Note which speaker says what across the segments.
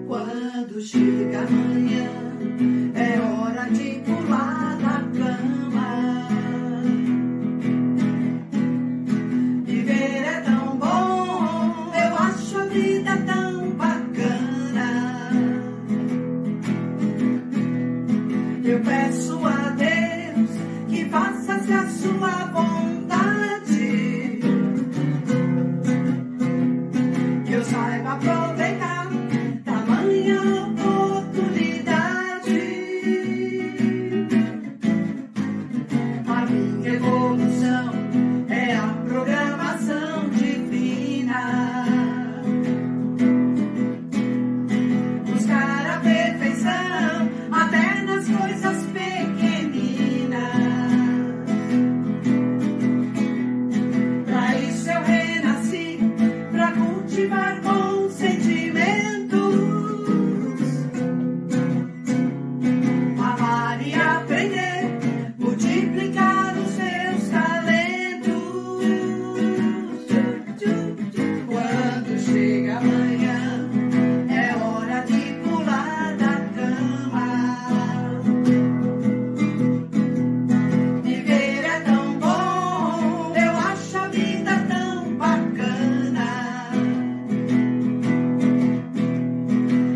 Speaker 1: Quando chega amanhã, é hora de pular da cama. Viver é tão bom, eu acho a vida tão bacana. Eu peço a Deus que faça-se a sua vontade, que eu saiba aproveitar tamanha oportunidade. A minha evolução é a programação divina. Buscar a perfeição até nas coisas pequeninas. Pra isso eu renasci, pra cultivar bons sentimentos, amar e aprender, multiplicar os seus talentos. Quando chega amanhã, é hora de pular da cama. Viver é tão bom, eu acho a vida tão bacana.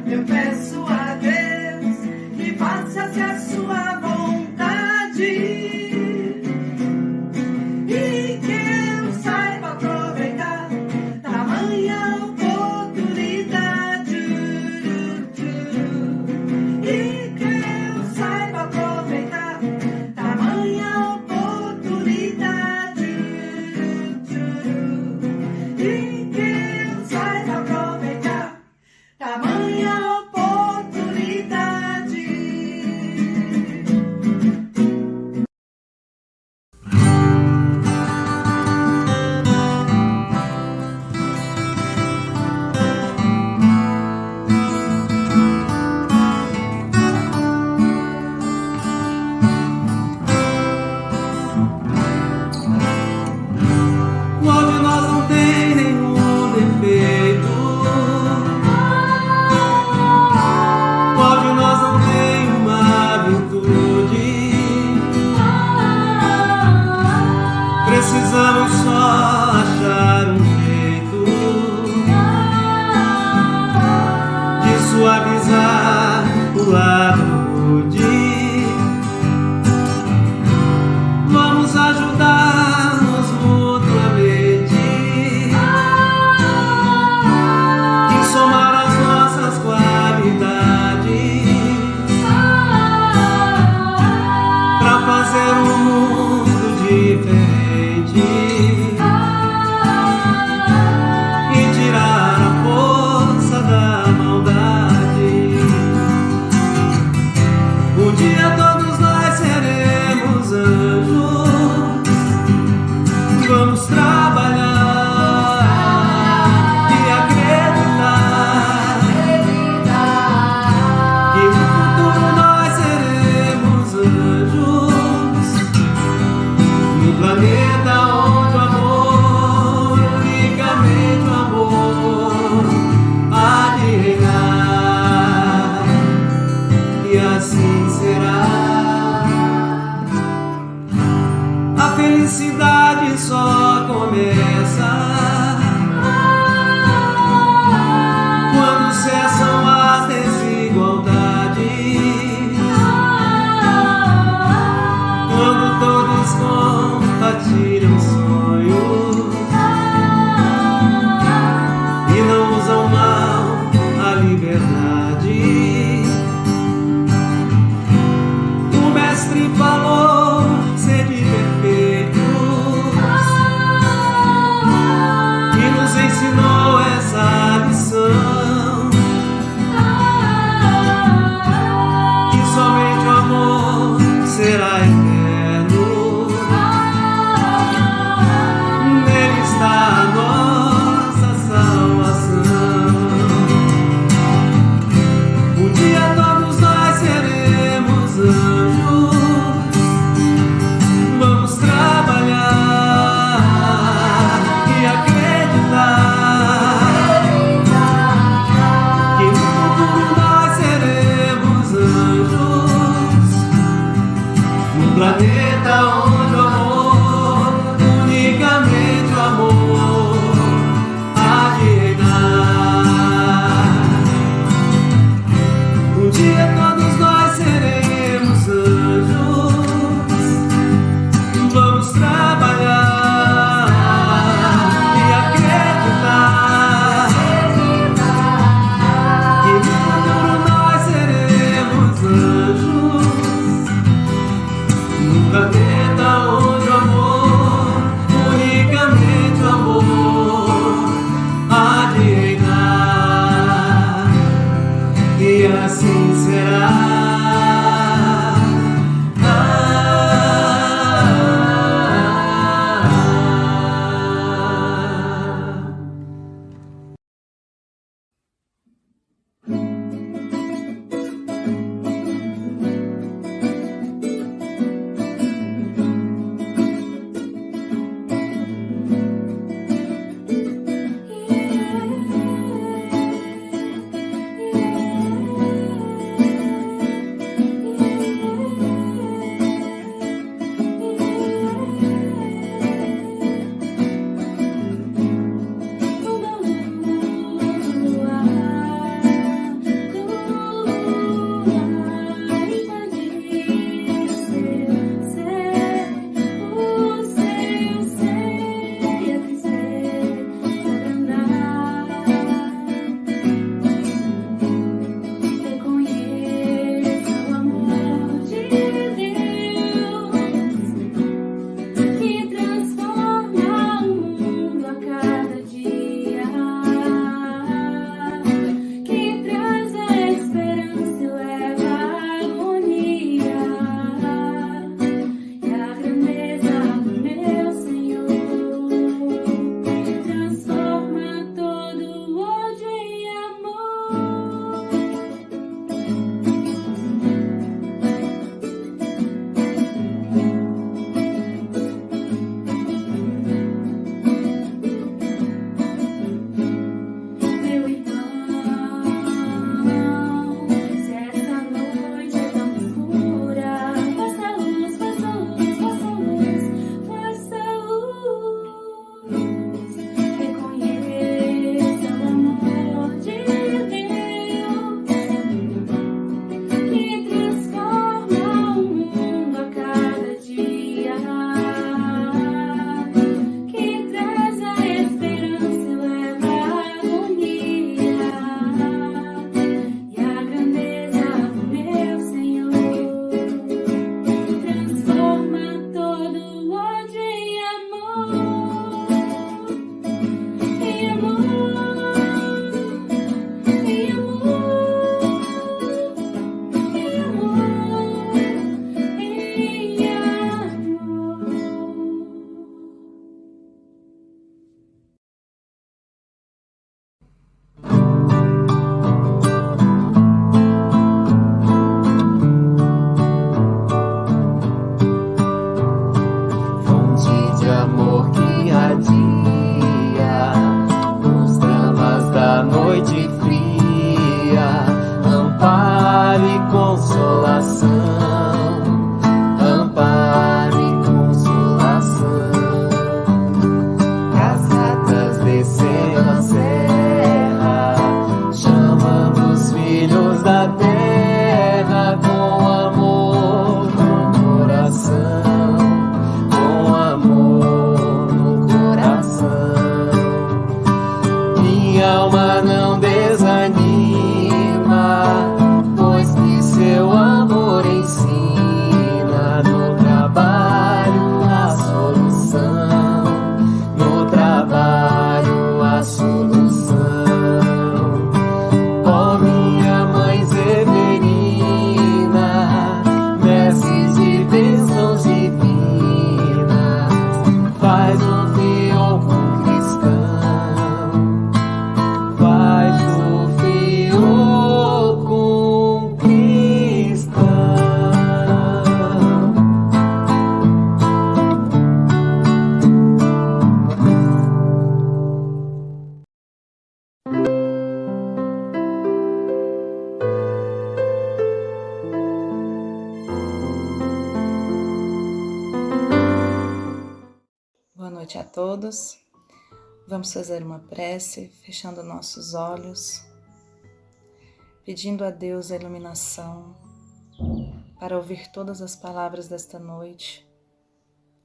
Speaker 1: Eu peço a Deus que faça-se a sua vontade e que eu saiba aproveitar tamanha oportunidade. E que eu saiba aproveitar tamanha oportunidade. E que eu saiba aproveitar tamanha oportunidade.
Speaker 2: Qual de nós não tem nenhum defeito? Qual de nós não tem uma virtude? Precisamos só achar um jeito de suavizar o lado rude. Vamos ajudar-nos mutuamente em somar as nossas qualidades para fazer um mundo diferente e tirar a força da maldade. dia todos nós seremos anjos. Vamos trabalhar e acreditar que no futuro nós seremos anjos. No planeta onde o amor, unicamente o amor, há de reinar, e assim será.
Speaker 3: noite a todos. Vamos fazer uma prece, fechando nossos olhos, pedindo a Deus a iluminação para ouvir todas as palavras desta noite,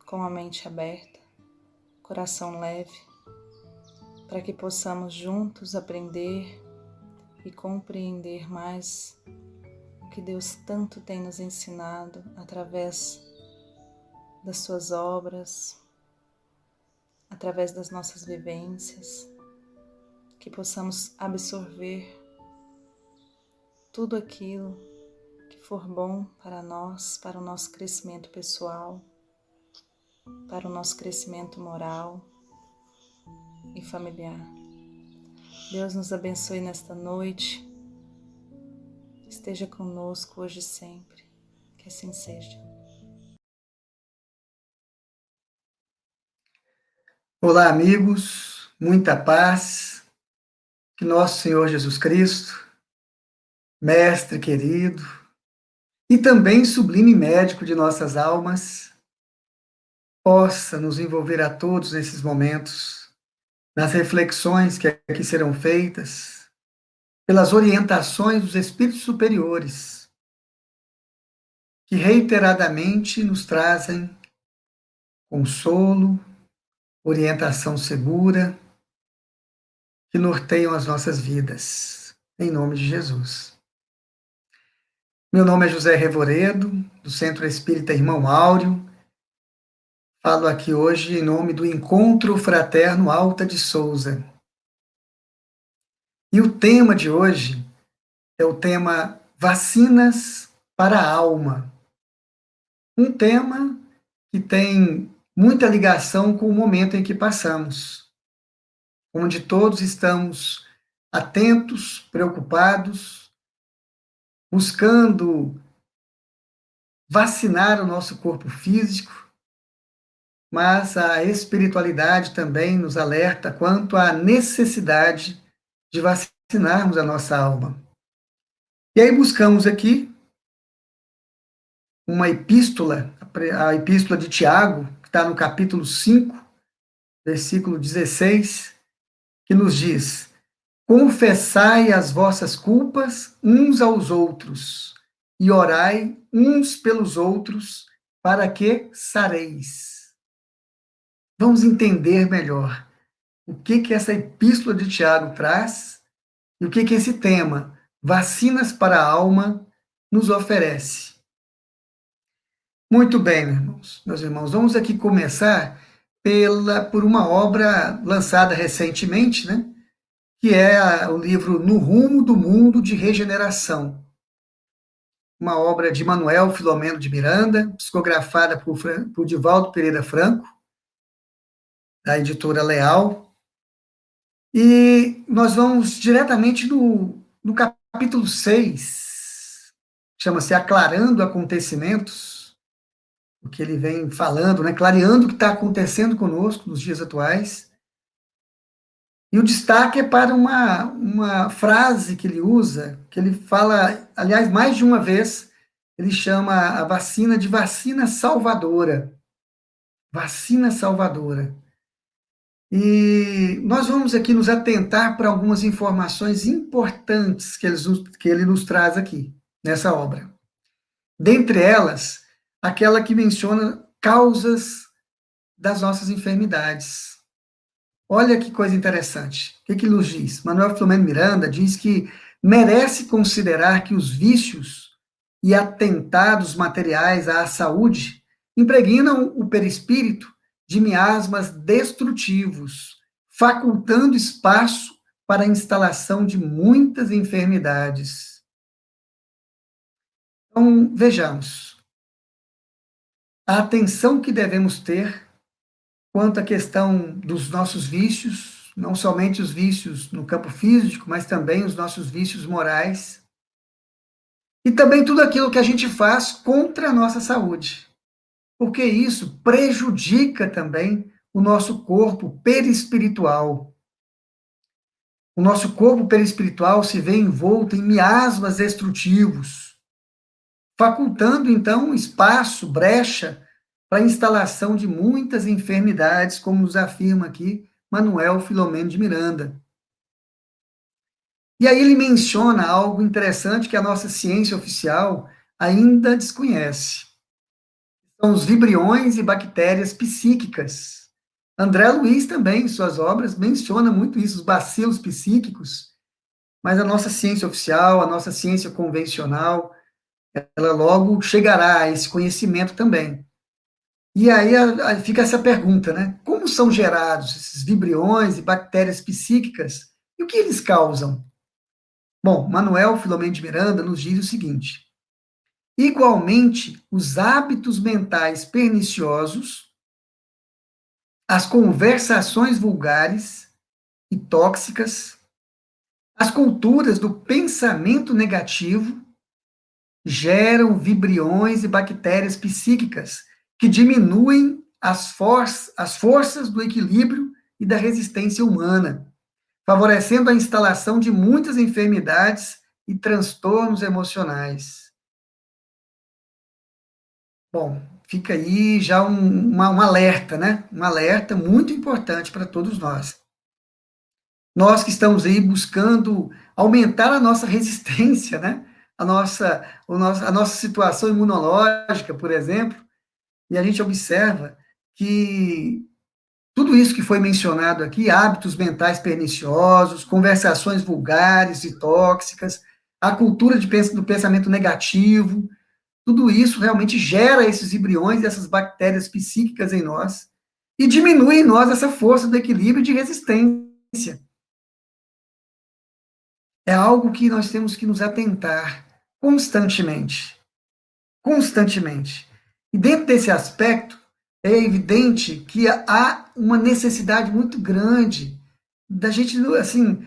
Speaker 3: com a mente aberta, coração leve, para que possamos juntos aprender e compreender mais o que Deus tanto tem nos ensinado através das suas obras, através das nossas vivências, que possamos absorver tudo aquilo que for bom para nós, para o nosso crescimento pessoal, para o nosso crescimento moral e familiar. Deus nos abençoe nesta noite, esteja conosco hoje e sempre, que assim seja.
Speaker 4: Olá, amigos, muita paz, que nosso Senhor Jesus Cristo, Mestre querido, e também sublime médico de nossas almas, possa nos envolver a todos nesses momentos, nas reflexões que aqui serão feitas, pelas orientações dos Espíritos superiores, que reiteradamente nos trazem consolo, orientação segura, que norteiam as nossas vidas, em nome de Jesus. Meu nome é José Revoredo, do Centro Espírita Irmão Áureo. Falo aqui hoje em nome do Encontro Fraterno Alta de Souza. E o tema de hoje é o tema Vacinas para a Alma. Um tema que tem muita ligação com o momento em que passamos, onde todos estamos atentos, preocupados, buscando vacinar o nosso corpo físico, mas a espiritualidade também nos alerta quanto à necessidade de vacinarmos a nossa alma. E aí buscamos aqui uma epístola, a epístola de Tiago, que está no capítulo 5, versículo 16, que nos diz: confessai as vossas culpas uns aos outros, e orai uns pelos outros, para que sareis. Vamos entender melhor o que essa epístola de Tiago traz e o que esse tema, vacinas para a alma, nos oferece. Muito bem, meus irmãos, vamos aqui começar por uma obra lançada recentemente, né? Que é o livro No Rumo do Mundo de Regeneração, uma obra de Manuel Filomeno de Miranda, psicografada por Divaldo Pereira Franco, da editora Leal. E nós vamos diretamente no capítulo 6, chama-se Aclarando Acontecimentos, o que ele vem falando, né, clareando o que está acontecendo conosco nos dias atuais. E o destaque é para uma frase que ele usa, que ele fala, aliás, mais de uma vez, ele chama a vacina de vacina salvadora. Vacina salvadora. E nós vamos aqui nos atentar para algumas informações importantes que ele nos traz aqui, nessa obra. Dentre elas, aquela que menciona causas das nossas enfermidades. Olha que coisa interessante. O que ele nos diz? Manuel Filomeno Miranda diz que merece considerar que os vícios e atentados materiais à saúde impregnam o perispírito de miasmas destrutivos, facultando espaço para a instalação de muitas enfermidades. Então, vejamos. A atenção que devemos ter quanto à questão dos nossos vícios, não somente os vícios no campo físico, mas também os nossos vícios morais, e também tudo aquilo que a gente faz contra a nossa saúde, porque isso prejudica também o nosso corpo perispiritual. O nosso corpo perispiritual se vê envolto em miasmas destrutivos, facultando, então, espaço, brecha, para a instalação de muitas enfermidades, como nos afirma aqui Manuel Filomeno de Miranda. E aí ele menciona algo interessante que a nossa ciência oficial ainda desconhece. São os vibriões e bactérias psíquicas. André Luiz também, em suas obras, menciona muito isso, os bacilos psíquicos, mas a nossa ciência oficial, a nossa ciência convencional, ela logo chegará a esse conhecimento também. E aí fica essa pergunta, né? Como são gerados esses vibriões e bactérias psíquicas e o que eles causam? Bom, Manuel Filomeno de Miranda nos diz o seguinte: igualmente, os hábitos mentais perniciosos, as conversações vulgares e tóxicas, as culturas do pensamento negativo geram vibriões e bactérias psíquicas que diminuem as forças do equilíbrio e da resistência humana, favorecendo a instalação de muitas enfermidades e transtornos emocionais. Bom, fica aí já um alerta, né? Um alerta muito importante para todos nós. Nós que estamos aí buscando aumentar a nossa resistência, né? A nossa situação imunológica, por exemplo, e a gente observa que tudo isso que foi mencionado aqui, hábitos mentais perniciosos, conversações vulgares e tóxicas, a cultura do pensamento negativo, tudo isso realmente gera esses embriões, essas bactérias psíquicas em nós, e diminui em nós essa força do equilíbrio e de resistência. É algo que nós temos que nos atentar constantemente. Constantemente. E dentro desse aspecto, é evidente que há uma necessidade muito grande da gente, assim,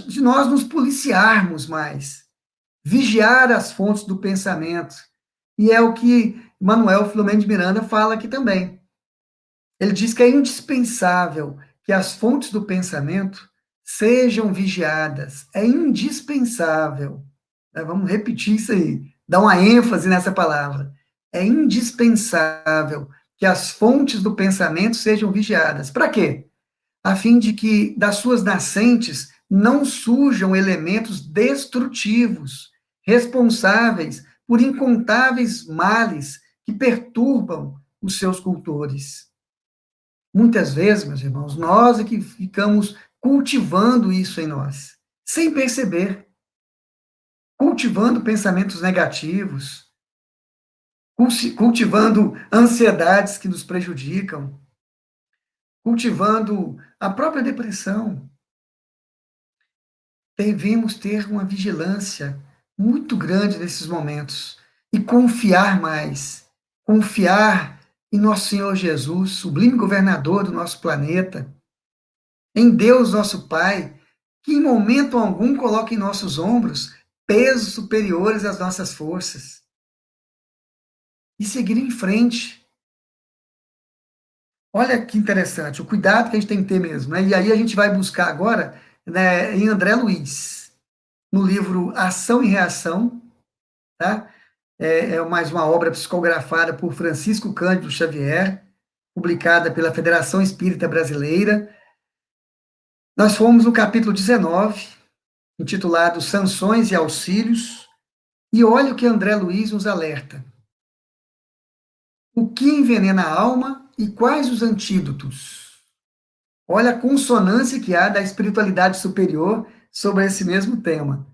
Speaker 4: de nós nos policiarmos mais, vigiar as fontes do pensamento. E é o que Manuel Filomeno de Miranda fala aqui também. Ele diz que é indispensável que as fontes do pensamento sejam vigiadas. É indispensável. Vamos repetir isso aí, dar uma ênfase nessa palavra. É indispensável que as fontes do pensamento sejam vigiadas. Para quê? A fim de que das suas nascentes não surjam elementos destrutivos, responsáveis por incontáveis males que perturbam os seus cultores. Muitas vezes, meus irmãos, nós é que ficamos cultivando isso em nós, sem perceber, cultivando pensamentos negativos, cultivando ansiedades que nos prejudicam, cultivando a própria depressão. Devemos ter uma vigilância muito grande nesses momentos e confiar mais, confiar em nosso Senhor Jesus, sublime governador do nosso planeta, em Deus nosso Pai, que em momento algum coloca em nossos ombros pesos superiores às nossas forças, e seguir em frente. Olha que interessante, o cuidado que a gente tem que ter mesmo, né? E aí a gente vai buscar agora, né, em André Luiz, no livro Ação e Reação, tá? É mais uma obra psicografada por Francisco Cândido Xavier, publicada pela Federação Espírita Brasileira. Nós fomos no capítulo 19, intitulado Sanções e Auxílios, e olha o que André Luiz nos alerta. O que envenena a alma e quais os antídotos? Olha a consonância que há da espiritualidade superior sobre esse mesmo tema.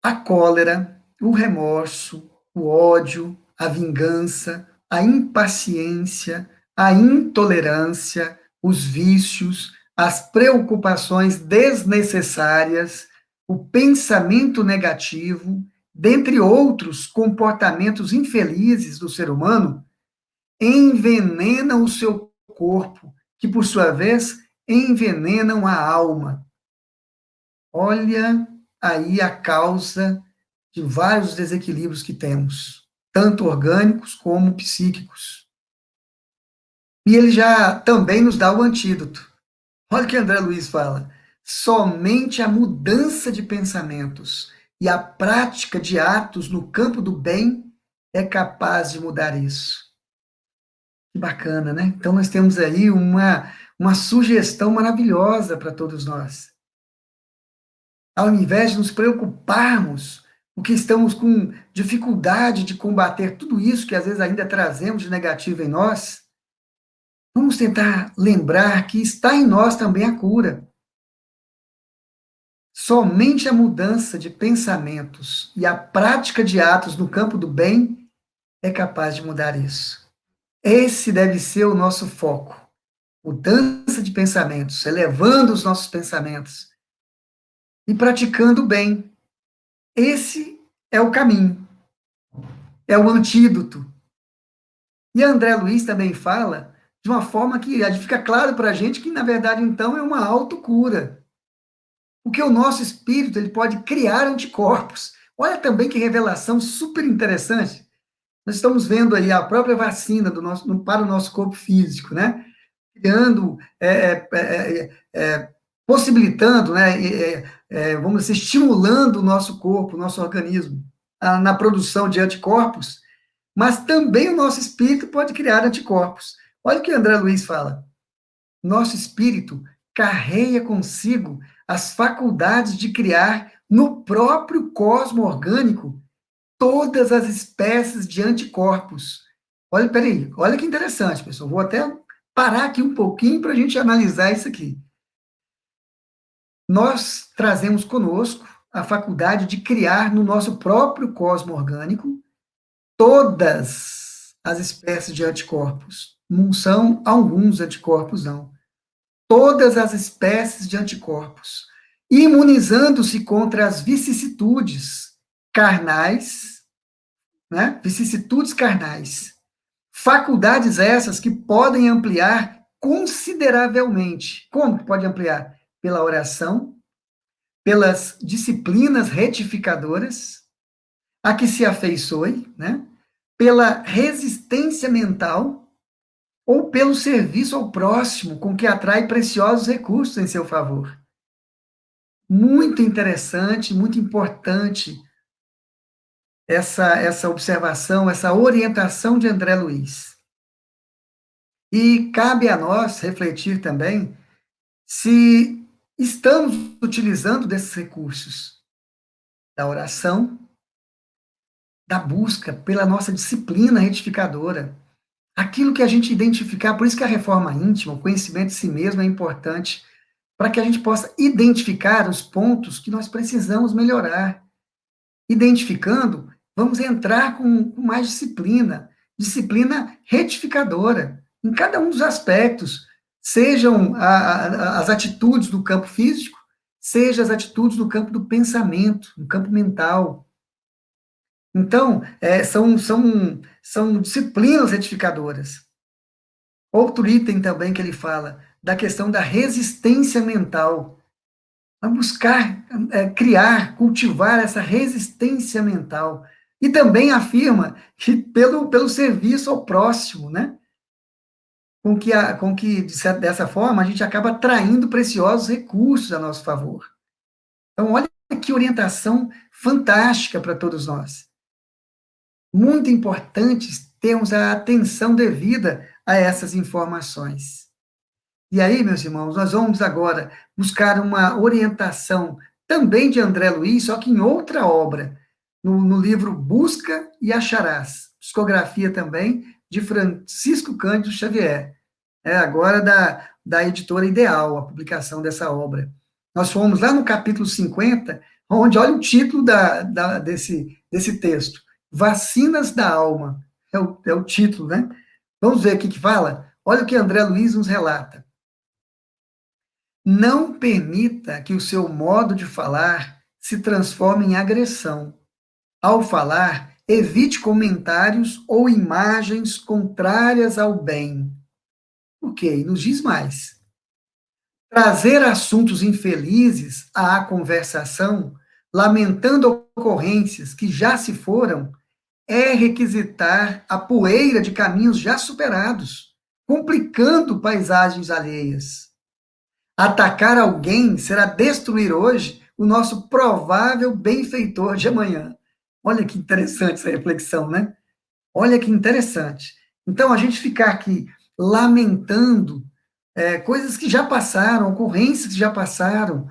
Speaker 4: A cólera, o remorso, o ódio, a vingança, a impaciência, a intolerância, os vícios, as preocupações desnecessárias, o pensamento negativo, dentre outros comportamentos infelizes do ser humano, envenenam o seu corpo, que por sua vez envenenam a alma. Olha aí a causa de vários desequilíbrios que temos, tanto orgânicos como psíquicos. E ele já também nos dá o antídoto. Olha o que André Luiz fala. Somente a mudança de pensamentos e a prática de atos no campo do bem é capaz de mudar isso. Que bacana, né? Então nós temos aí uma sugestão maravilhosa para todos nós. ao invés de nos preocuparmos, porque estamos com dificuldade de combater tudo isso que às vezes ainda trazemos de negativo em nós, vamos tentar lembrar que está em nós também a cura. Somente a mudança de pensamentos e a prática de atos no campo do bem é capaz de mudar isso. Esse deve ser o nosso foco. Mudança de pensamentos, elevando os nossos pensamentos e praticando o bem. Esse é o caminho, é o antídoto. E André Luiz também fala de uma forma que fica claro para a gente que, na verdade, então, é uma autocura. Porque o nosso espírito ele pode criar anticorpos. Olha também que revelação super interessante. Nós estamos vendo aí a própria vacina para o nosso corpo físico, né? Criando, possibilitando, né? Vamos dizer, estimulando o nosso corpo, o nosso organismo, na produção de anticorpos, mas também o nosso espírito pode criar anticorpos. Olha o que André Luiz fala. Nosso espírito carrega consigo as faculdades de criar no próprio cosmo orgânico todas as espécies de anticorpos. Olha, peraí, olha que interessante, pessoal. Vou até parar aqui um pouquinho para a gente analisar isso aqui. Nós trazemos conosco a faculdade de criar no nosso próprio cosmo orgânico todas as espécies de anticorpos. Não são alguns anticorpos, não. Todas as espécies de anticorpos, imunizando-se contra as vicissitudes carnais, né? Vicissitudes carnais. Faculdades essas que podem ampliar consideravelmente. Como que pode ampliar? Pela oração, pelas disciplinas retificadoras, a que se afeiçoe, né? Pela resistência mental, ou pelo serviço ao próximo, com que atrai preciosos recursos em seu favor. Muito interessante, muito importante essa observação, essa orientação de André Luiz. E cabe a nós refletir também se estamos utilizando desses recursos da oração, da busca pela nossa disciplina retificadora, aquilo que a gente identificar, por isso que a reforma íntima, o conhecimento de si mesmo é importante, para que a gente possa identificar os pontos que nós precisamos melhorar. Identificando, vamos entrar com mais disciplina, disciplina retificadora, em cada um dos aspectos, sejam as atitudes do campo físico, sejam as atitudes no campo do pensamento, no campo mental. Então, são disciplinas retificadoras. Outro item também que ele fala, da questão da resistência mental. A buscar, criar, cultivar essa resistência mental. E também afirma que pelo serviço ao próximo, né? Com que, dessa forma, a gente acaba atraindo preciosos recursos a nosso favor. Então, olha que orientação fantástica para todos nós. Muito importante termos a atenção devida a essas informações. E aí, meus irmãos, nós vamos agora buscar uma orientação também de André Luiz, só que em outra obra, no livro Busca e Acharás, psicografia também de Francisco Cândido Xavier, agora da editora Ideal, a publicação dessa obra. Nós fomos lá no capítulo 50, onde, olha o título desse texto, Vacinas da Alma, é o título, né? Vamos ver o que fala? Olha o que André Luiz nos relata. Não permita que o seu modo de falar se transforme em agressão. Ao falar, evite comentários ou imagens contrárias ao bem. Ok, nos diz mais. Trazer assuntos infelizes à conversação, lamentando ocorrências que já se foram, é requisitar a poeira de caminhos já superados, complicando paisagens alheias. Atacar alguém será destruir hoje o nosso provável benfeitor de amanhã. Olha que interessante essa reflexão, né? Olha que interessante. Então, a gente ficar aqui lamentando coisas que já passaram, ocorrências que já passaram,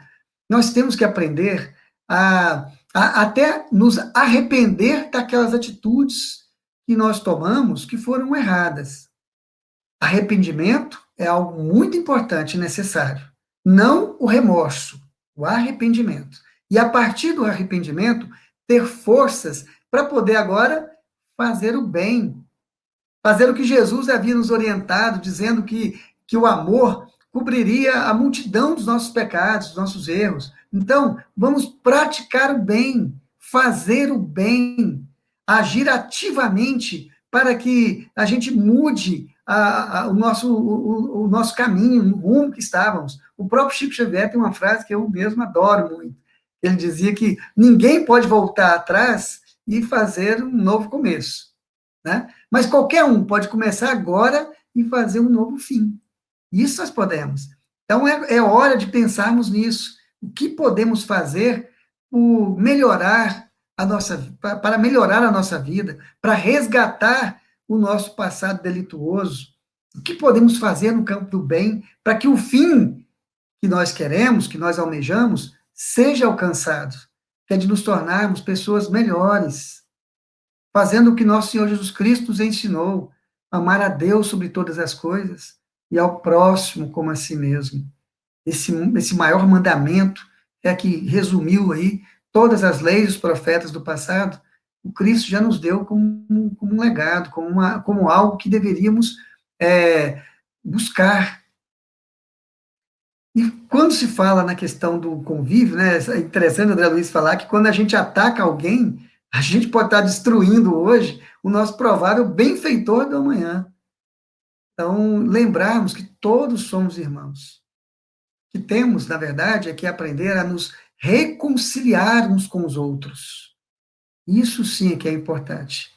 Speaker 4: nós temos que aprender até nos arrepender daquelas atitudes que nós tomamos que foram erradas. Arrependimento é algo muito importante e necessário. Não o remorso, o arrependimento. E a partir do arrependimento, ter forças para poder agora fazer o bem, fazer o que Jesus havia nos orientado, dizendo que o amor cobriria a multidão dos nossos pecados, dos nossos erros. Então, vamos praticar o bem, fazer o bem, agir ativamente para que a gente mude o nosso caminho, o rumo que estávamos. O próprio Chico Xavier tem uma frase que eu mesmo adoro muito. Ele dizia que ninguém pode voltar atrás e fazer um novo começo, né? Mas qualquer um pode começar agora e fazer um novo fim. Isso nós podemos. Então, é hora de pensarmos nisso. O que podemos fazer para melhorar a nossa vida, para resgatar o nosso passado delituoso? O que podemos fazer no campo do bem para que o fim que nós queremos, que nós almejamos, seja alcançado? Que é de nos tornarmos pessoas melhores, fazendo o que nosso Senhor Jesus Cristo nos ensinou, amar a Deus sobre todas as coisas e ao próximo como a si mesmo. Esse maior mandamento é que resumiu aí todas as leis dos profetas do passado, o Cristo já nos deu como um legado, como algo que deveríamos buscar. E quando se fala na questão do convívio, né, é interessante o André Luiz falar que quando a gente ataca alguém, a gente pode estar destruindo hoje o nosso provável benfeitor do amanhã. Então, lembrarmos que todos somos irmãos. Que temos, na verdade, é que aprender a nos reconciliar uns com os outros. Isso sim é que é importante.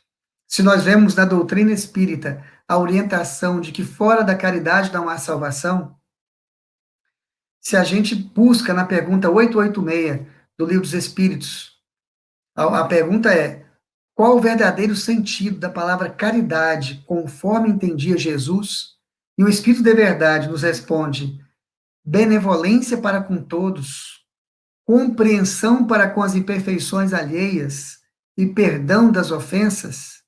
Speaker 4: Se nós vemos na doutrina espírita a orientação de que fora da caridade não há salvação, se a gente busca na pergunta 886 do Livro dos Espíritos, a pergunta é: qual o verdadeiro sentido da palavra caridade, conforme entendia Jesus? E o Espírito de Verdade nos responde: benevolência para com todos, compreensão para com as imperfeições alheias e perdão das ofensas.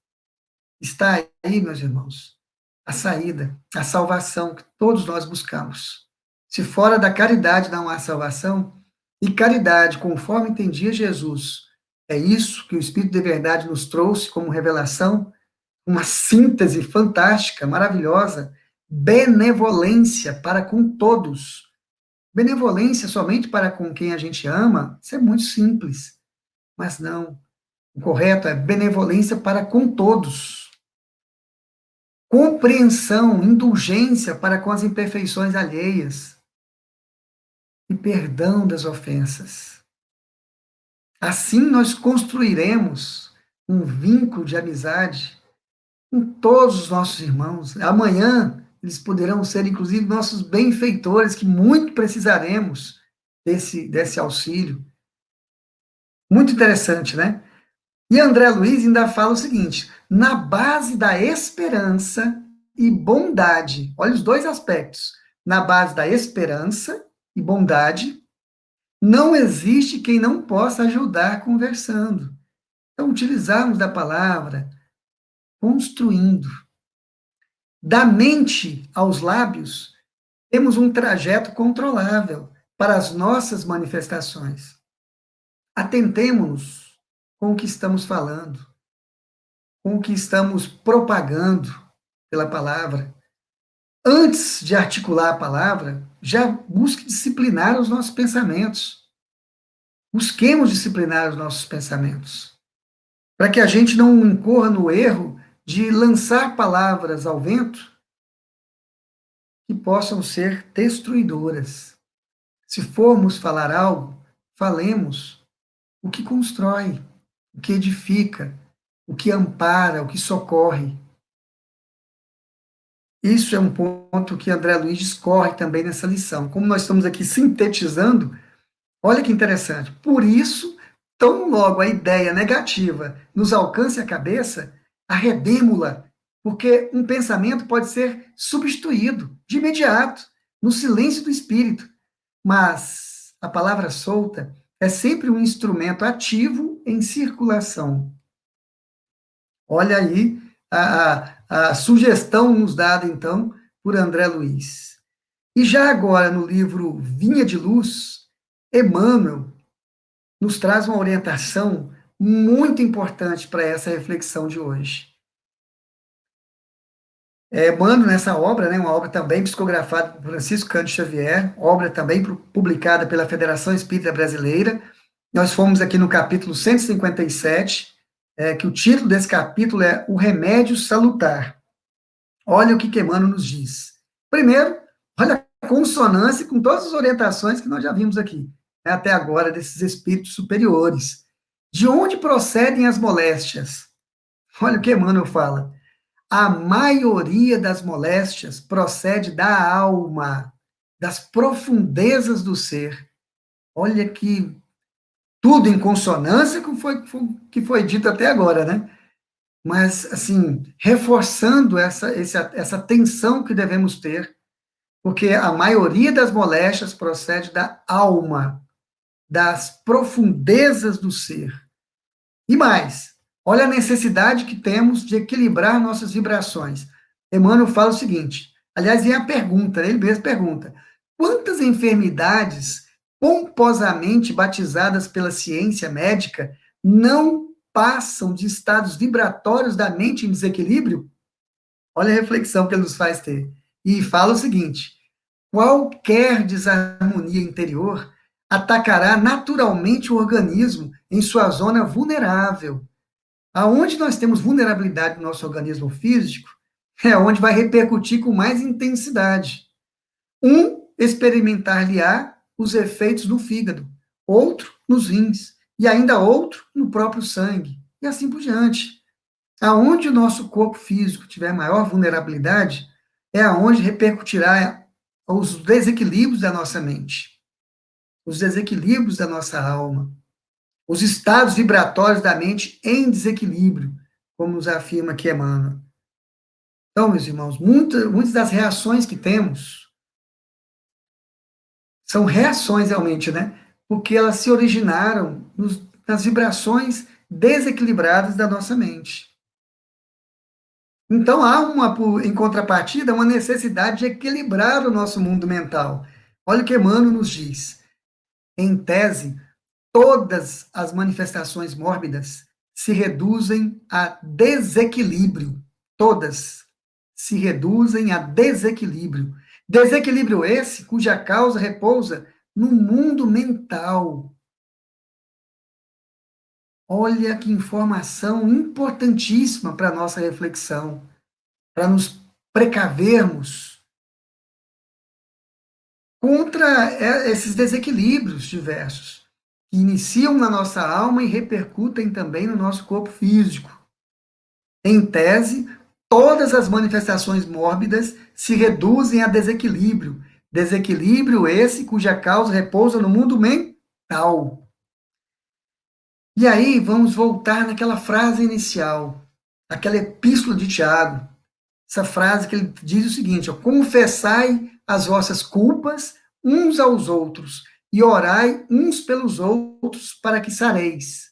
Speaker 4: Está aí, meus irmãos, a saída, a salvação que todos nós buscamos. Se fora da caridade não há salvação, e caridade, conforme entendia Jesus, é isso que o Espírito de Verdade nos trouxe como revelação, uma síntese fantástica, maravilhosa, benevolência para com todos. Benevolência somente para com quem a gente ama, isso é muito simples. Mas não. O correto é benevolência para com todos. Compreensão, indulgência para com as imperfeições alheias. E perdão das ofensas. Assim nós construiremos um vínculo de amizade com todos os nossos irmãos. Amanhã eles poderão ser, inclusive, nossos benfeitores, que muito precisaremos desse auxílio. Muito interessante, né? E André Luiz ainda fala o seguinte: na base da esperança e bondade, olha os dois aspectos, na base da esperança e bondade, não existe quem não possa ajudar conversando. Então, utilizarmos da palavra, construindo. Da mente aos lábios, temos um trajeto controlável para as nossas manifestações. Atentemo-nos com o que estamos falando, com o que estamos propagando pela palavra. Antes de articular a palavra, já busque disciplinar os nossos pensamentos. Busquemos disciplinar os nossos pensamentos, para que a gente não incorra no erro de lançar palavras ao vento que possam ser destruidoras. Se formos falar algo, falemos o que constrói, o que edifica, o que ampara, o que socorre. Isso é um ponto que André Luiz discorre também nessa lição. Como nós estamos aqui sintetizando, olha que interessante. Por isso, tão logo a ideia negativa nos alcance a cabeça, arredemo-la, porque um pensamento pode ser substituído de imediato, no silêncio do espírito. Mas a palavra solta, é sempre um instrumento ativo em circulação. Olha aí a sugestão nos dada, então, por André Luiz. E já agora, no livro Vinha de Luz, Emmanuel nos traz uma orientação muito importante para essa reflexão de hoje. Emmanuel, nessa obra, né, uma obra também psicografada por Francisco Cândido Xavier, obra também publicada pela Federação Espírita Brasileira. Nós fomos aqui no capítulo 157, que o título desse capítulo é O Remédio Salutar. Olha o que Emmanuel nos diz. Primeiro, olha a consonância com todas as orientações que nós já vimos aqui, né, até agora, desses espíritos superiores. De onde procedem as moléstias? Olha o que Emmanuel fala. A maioria das moléstias procede da alma, das profundezas do ser. Olha que tudo em consonância com que foi dito até agora, né? Mas, assim, reforçando essa tensão que devemos ter, porque a maioria das moléstias procede da alma, das profundezas do ser. E mais, olha a necessidade que temos de equilibrar nossas vibrações. Emmanuel fala o seguinte, aliás, vem a pergunta, ele mesmo pergunta, quantas enfermidades pomposamente batizadas pela ciência médica não passam de estados vibratórios da mente em desequilíbrio? Olha a reflexão que ele nos faz ter. E fala o seguinte, qualquer desarmonia interior atacará naturalmente o organismo em sua zona vulnerável. Aonde nós temos vulnerabilidade no nosso organismo físico, é onde vai repercutir com mais intensidade. Experimentar-lhe-á os efeitos no fígado, outro nos rins, e ainda outro no próprio sangue, e assim por diante. Aonde o nosso corpo físico tiver maior vulnerabilidade, é aonde repercutirá os desequilíbrios da nossa mente, os desequilíbrios da nossa alma, os estados vibratórios da mente em desequilíbrio, como nos afirma aqui Emmanuel. Então, meus irmãos, muitas das reações que temos são reações realmente, né? Porque elas se originaram nas vibrações desequilibradas da nossa mente. Então, em contrapartida, uma necessidade de equilibrar o nosso mundo mental. Olha o que Emmanuel nos diz. Em tese, todas as manifestações mórbidas se reduzem a desequilíbrio. Todas se reduzem a desequilíbrio. Desequilíbrio esse cuja causa repousa no mundo mental. Olha que informação importantíssima para a nossa reflexão, para nos precavermos contra esses desequilíbrios diversos, que iniciam na nossa alma e repercutem também no nosso corpo físico. Em tese, todas as manifestações mórbidas se reduzem a desequilíbrio. Desequilíbrio esse cuja causa repousa no mundo mental. E aí, vamos voltar naquela frase inicial, aquela epístola de Tiago, essa frase que ele diz o seguinte, ó, confessai as vossas culpas uns aos outros e orai uns pelos outros para que sareis.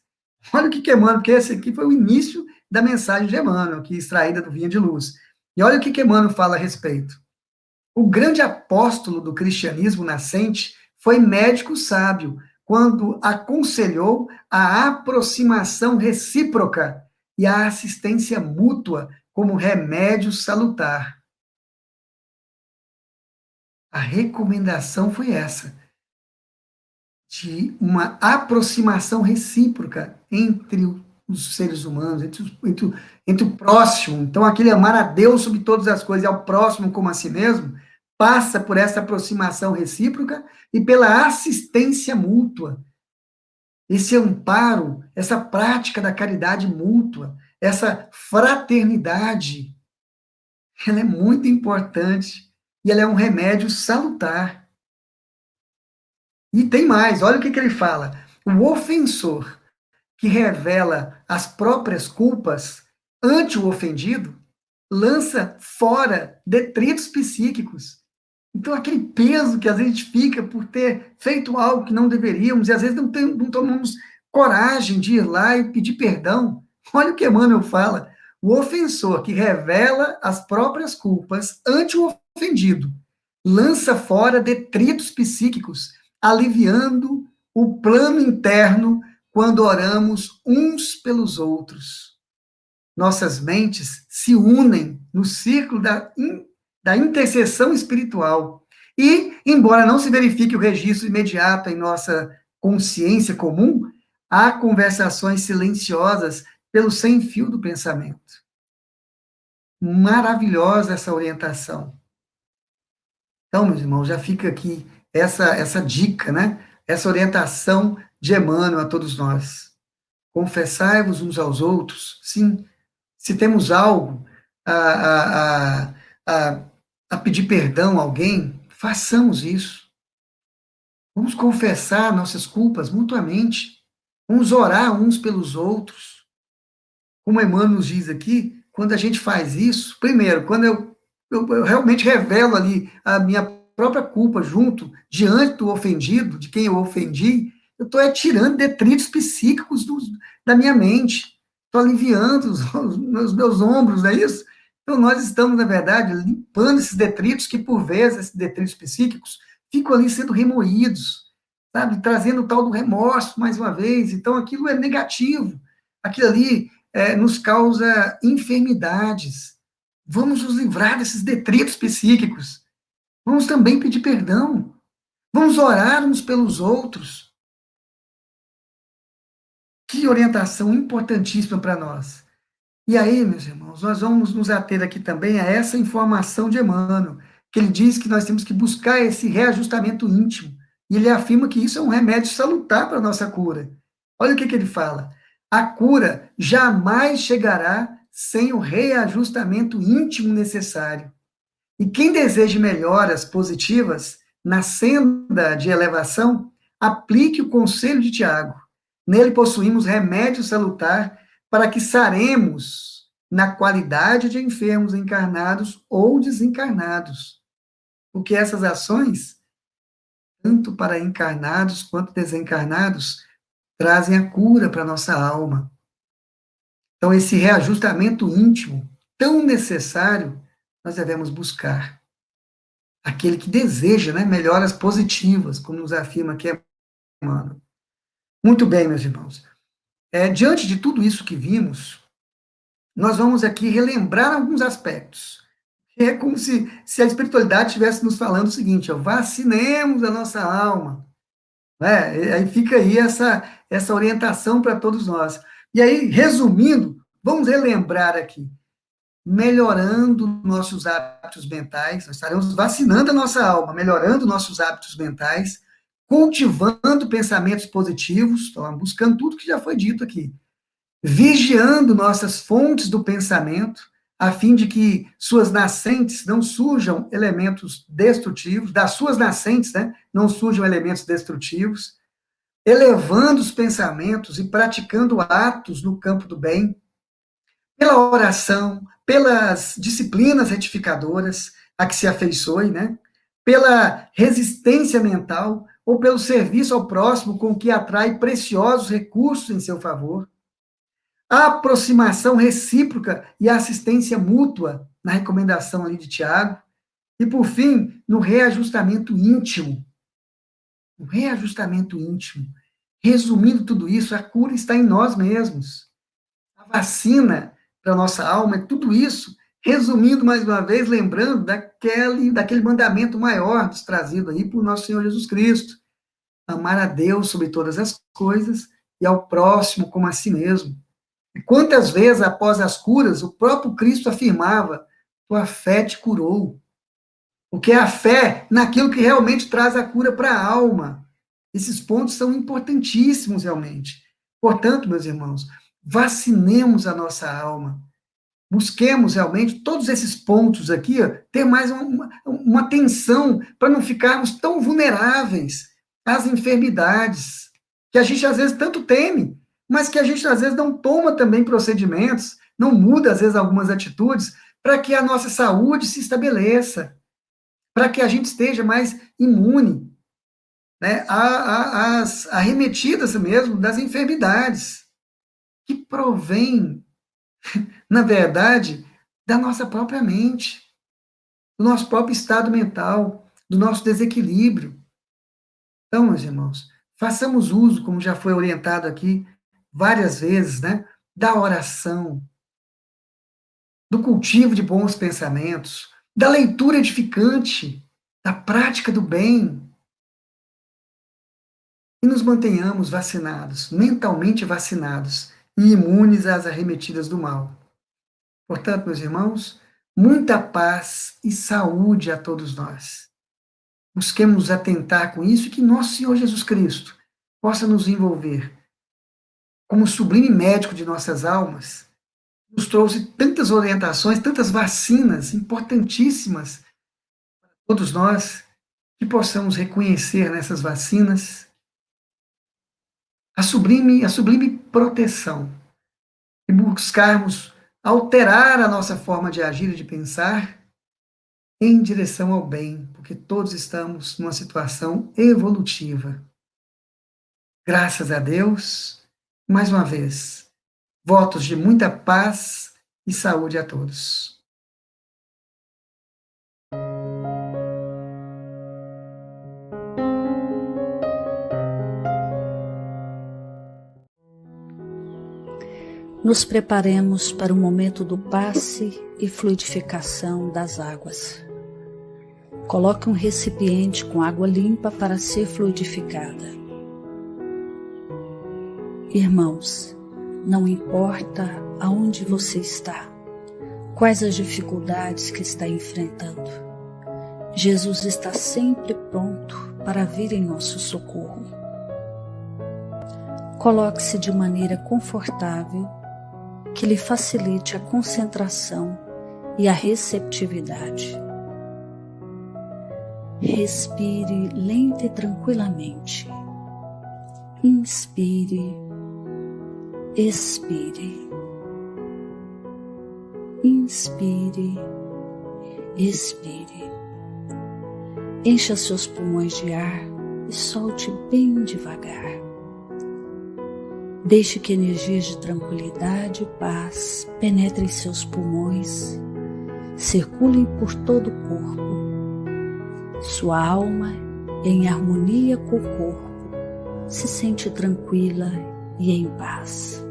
Speaker 4: Olha o que Emmanuel, porque esse aqui foi o início da mensagem de Emmanuel, aqui extraída do Vinha de Luz. E olha o que Emmanuel fala a respeito. O grande apóstolo do cristianismo nascente foi médico sábio, quando aconselhou a aproximação recíproca e a assistência mútua como remédio salutar. A recomendação foi essa, de uma aproximação recíproca entre os seres humanos, entre o próximo. Então, aquele amar a Deus sobre todas as coisas e ao próximo como a si mesmo, passa por essa aproximação recíproca e pela assistência mútua. Esse amparo, essa prática da caridade mútua, essa fraternidade, ela é muito importante e ela é um remédio salutar. E tem mais, olha o que ele fala. O ofensor que revela as próprias culpas ante o ofendido lança fora detritos psíquicos Então, aquele peso que às vezes a gente fica por ter feito algo que não deveríamos, e às vezes não tomamos coragem de ir lá e pedir perdão. Olha o que Emmanuel fala: o ofensor que revela as próprias culpas ante o ofendido lança fora detritos psíquicos, aliviando o plano interno quando oramos uns pelos outros. Nossas mentes se unem no círculo da intercessão espiritual. E, embora não se verifique o registro imediato em nossa consciência comum, há conversações silenciosas pelo sem-fio do pensamento. Maravilhosa essa orientação. Então, meus irmãos, já fica aqui essa dica, né? Essa orientação de Emmanuel a todos nós. Confessai-vos uns aos outros, sim. Se temos algo a, a, a, a pedir perdão a alguém, façamos isso. Vamos confessar nossas culpas mutuamente. Vamos orar uns pelos outros. Como Emmanuel nos diz aqui, quando a gente faz isso, primeiro, quando eu realmente revelo ali a minha própria culpa junto, diante do ofendido, de quem eu ofendi, eu estou tirando detritos psíquicos da minha mente. Estou aliviando os meus ombros, não é isso? Então, nós estamos, na verdade, limpando esses detritos que, por vezes, esses detritos psíquicos ficam ali sendo remoídos, sabe? Trazendo o tal do remorso, mais uma vez. Então, aquilo é negativo. Aquilo ali nos causa enfermidades. Vamos nos livrar desses detritos psíquicos. Vamos também pedir perdão. Vamos orar uns pelos outros. Que orientação importantíssima para nós. E aí, meus irmãos, nós vamos nos ater aqui também a essa informação de Emmanuel, que ele diz que nós temos que buscar esse reajustamento íntimo. E ele afirma que isso é um remédio salutar para a nossa cura. Olha o que ele fala. A cura jamais chegará sem o reajustamento íntimo necessário. E quem deseja melhoras positivas na senda de elevação, aplique o conselho de Tiago. Nele possuímos remédio salutar para que saremos na qualidade de enfermos encarnados ou desencarnados. Porque essas ações, tanto para encarnados quanto desencarnados, trazem a cura para a nossa alma. Então, esse reajustamento íntimo, tão necessário, nós devemos buscar. Aquele que deseja, né, melhoras positivas, como nos afirma aqui Emmanuel. Muito bem, meus irmãos. Diante de tudo isso que vimos, nós vamos aqui relembrar alguns aspectos. É como se a espiritualidade estivesse nos falando o seguinte: ó, vacinemos a nossa alma. Aí fica aí essa orientação para todos nós. E aí, resumindo, vamos relembrar aqui. Melhorando nossos hábitos mentais, nós estaremos vacinando a nossa alma, melhorando nossos hábitos mentais, cultivando pensamentos positivos, então, buscando tudo que já foi dito aqui, vigiando nossas fontes do pensamento, a fim de que suas nascentes não surjam elementos destrutivos, das suas nascentes, né, não surjam elementos destrutivos, elevando os pensamentos e praticando atos no campo do bem, pela oração, pelas disciplinas retificadoras a que se afeiçoe, né? Pela resistência mental ou pelo serviço ao próximo com que atrai preciosos recursos em seu favor, a aproximação recíproca e a assistência mútua na recomendação ali de Tiago, e, por fim, no reajustamento íntimo. O reajustamento íntimo. Resumindo tudo isso, a cura está em nós mesmos. A vacina para a nossa alma é tudo isso, resumindo mais uma vez, lembrando daquele mandamento maior trazido aí por nosso Senhor Jesus Cristo. Amar a Deus sobre todas as coisas e ao próximo como a si mesmo. E quantas vezes, após as curas, o próprio Cristo afirmava: tua fé te curou. Porque é a fé naquilo que realmente traz a cura para a alma. Esses pontos são importantíssimos, realmente. Portanto, meus irmãos, vacinemos a nossa alma. Busquemos realmente todos esses pontos aqui, ó, ter mais uma atenção para não ficarmos tão vulneráveis às enfermidades, que a gente às vezes tanto teme, mas que a gente às vezes não toma também procedimentos, não muda às vezes algumas atitudes, para que a nossa saúde se estabeleça. para que a gente esteja mais imune, né, às arremetidas mesmo das enfermidades, que provém, na verdade, da nossa própria mente, do nosso próprio estado mental, do nosso desequilíbrio. Então, meus irmãos, façamos uso, como já foi orientado aqui várias vezes, né, da oração, do cultivo de bons pensamentos, da leitura edificante, da prática do bem, e nos mantenhamos vacinados, mentalmente vacinados e imunes às arremetidas do mal. Portanto, meus irmãos, muita paz e saúde a todos nós. Busquemos atentar com isso e que nosso Senhor Jesus Cristo possa nos envolver como sublime médico de nossas almas. Nos trouxe tantas orientações, tantas vacinas importantíssimas para todos nós, que possamos reconhecer nessas vacinas a sublime proteção e buscarmos alterar a nossa forma de agir e de pensar em direção ao bem, porque todos estamos numa situação evolutiva. Graças a Deus, mais uma vez, votos de muita paz e saúde a todos.
Speaker 5: Nos preparemos para o momento do passe e fluidificação das águas. Coloque um recipiente com água limpa para ser fluidificada. Irmãos, não importa aonde você está, quais as dificuldades que está enfrentando, Jesus está sempre pronto para vir em nosso socorro. Coloque-se de maneira confortável, que lhe facilite a concentração e a receptividade. Respire lenta e tranquilamente. Inspire, expire. Inspire, expire. Encha seus pulmões de ar e solte bem devagar. Deixe que energias de tranquilidade e paz penetrem seus pulmões, circulem por todo o corpo. Sua alma, em harmonia com o corpo, se sente tranquila e em paz.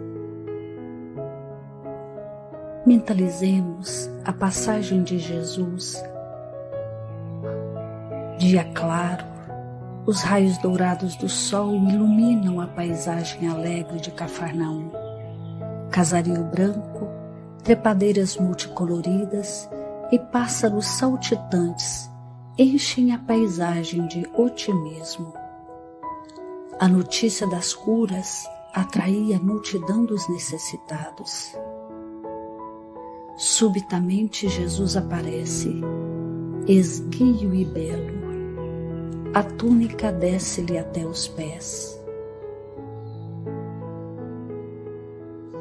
Speaker 5: Mentalizemos a passagem de Jesus. Dia claro, os raios dourados do sol iluminam a paisagem alegre de Cafarnaum. Casario branco, trepadeiras multicoloridas e pássaros saltitantes enchem a paisagem de otimismo. A notícia das curas atraía a multidão dos necessitados. Subitamente Jesus aparece, esguio e belo. A túnica desce-lhe até os pés.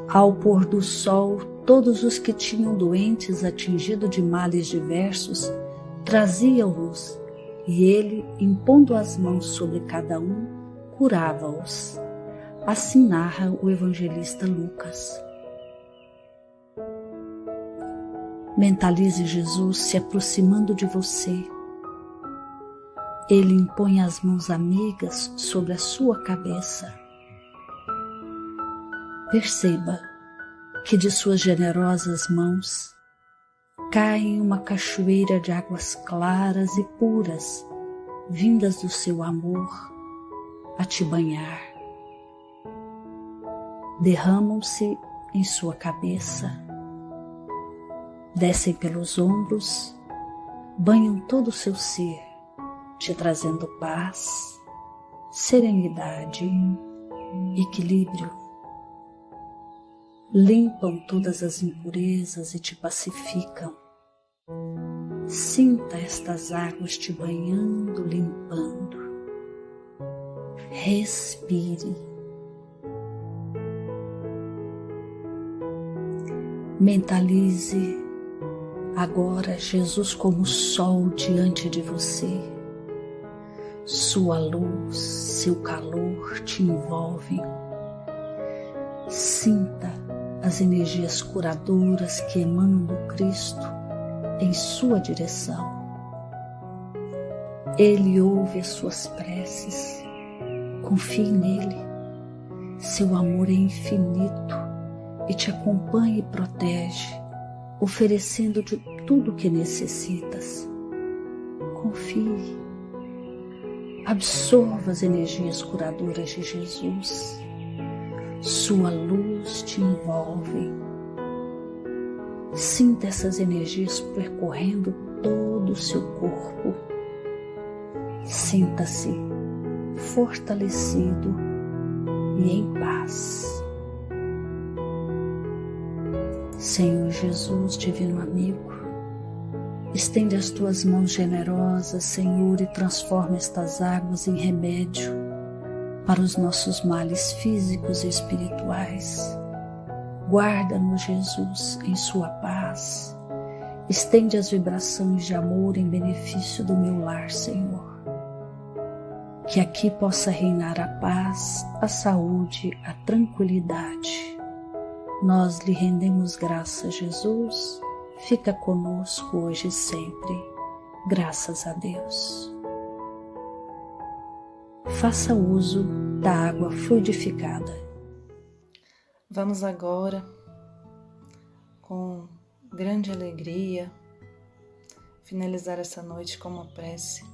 Speaker 5: Ao pôr do sol, todos os que tinham doentes atingido de males diversos traziam-nos, e ele, impondo as mãos sobre cada um, curava-os. Assim narra o evangelista Lucas. Mentalize Jesus se aproximando de você. Ele impõe as mãos amigas sobre a sua cabeça. Perceba que de suas generosas mãos cai uma cachoeira de águas claras e puras, vindas do seu amor, a te banhar. Derramam-se em sua cabeça, descem pelos ombros, banham todo o seu ser, te trazendo paz, serenidade, equilíbrio. Limpam todas as impurezas e te pacificam. Sinta estas águas te banhando, limpando. Respire. Mentalize Agora, Jesus como sol diante de você. Sua luz, seu calor te envolvem. Sinta as energias curadoras que emanam do Cristo em sua direção. Ele ouve as suas preces. Confie nele. Seu amor é infinito e te acompanha e protege, oferecendo de tudo o que necessitas. Confie. Absorva as energias curadoras de Jesus. Sua luz te envolve. Sinta essas energias percorrendo todo o seu corpo. Sinta-se fortalecido e em paz. Senhor Jesus, divino amigo, estende as tuas mãos generosas, Senhor, e transforma estas águas em remédio para os nossos males físicos e espirituais. Guarda-nos, Jesus, em sua paz. Estende as vibrações de amor em benefício do meu lar, Senhor. Que aqui possa reinar a paz, a saúde, a tranquilidade. Nós lhe rendemos graças, Jesus. Fica conosco hoje e sempre. Graças a Deus. Faça uso da água fluidificada.
Speaker 3: Vamos agora, com grande alegria, finalizar essa noite com uma prece,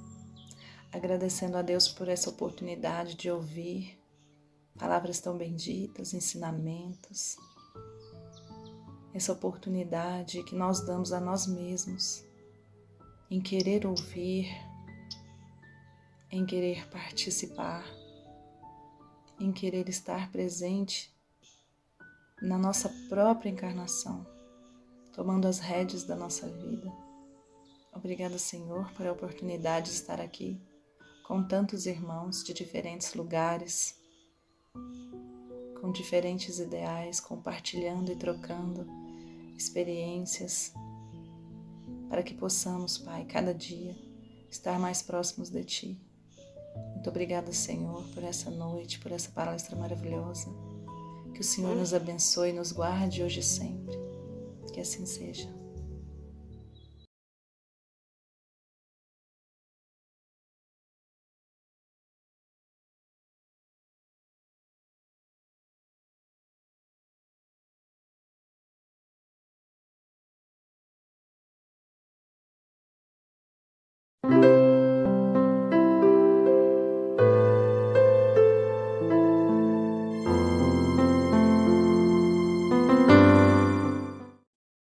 Speaker 3: agradecendo a Deus por essa oportunidade de ouvir palavras tão benditas, ensinamentos, essa oportunidade que nós damos a nós mesmos em querer ouvir, em querer participar, em querer estar presente na nossa própria encarnação, tomando as rédeas da nossa vida. Obrigada, Senhor, por a oportunidade de estar aqui com tantos irmãos de diferentes lugares, com diferentes ideais, compartilhando e trocando experiências, para que possamos, Pai, cada dia estar mais próximos de Ti. Muito obrigada, Senhor, por essa noite, por essa palestra maravilhosa. Que o Senhor nos abençoe e nos guarde hoje e sempre. Que assim seja.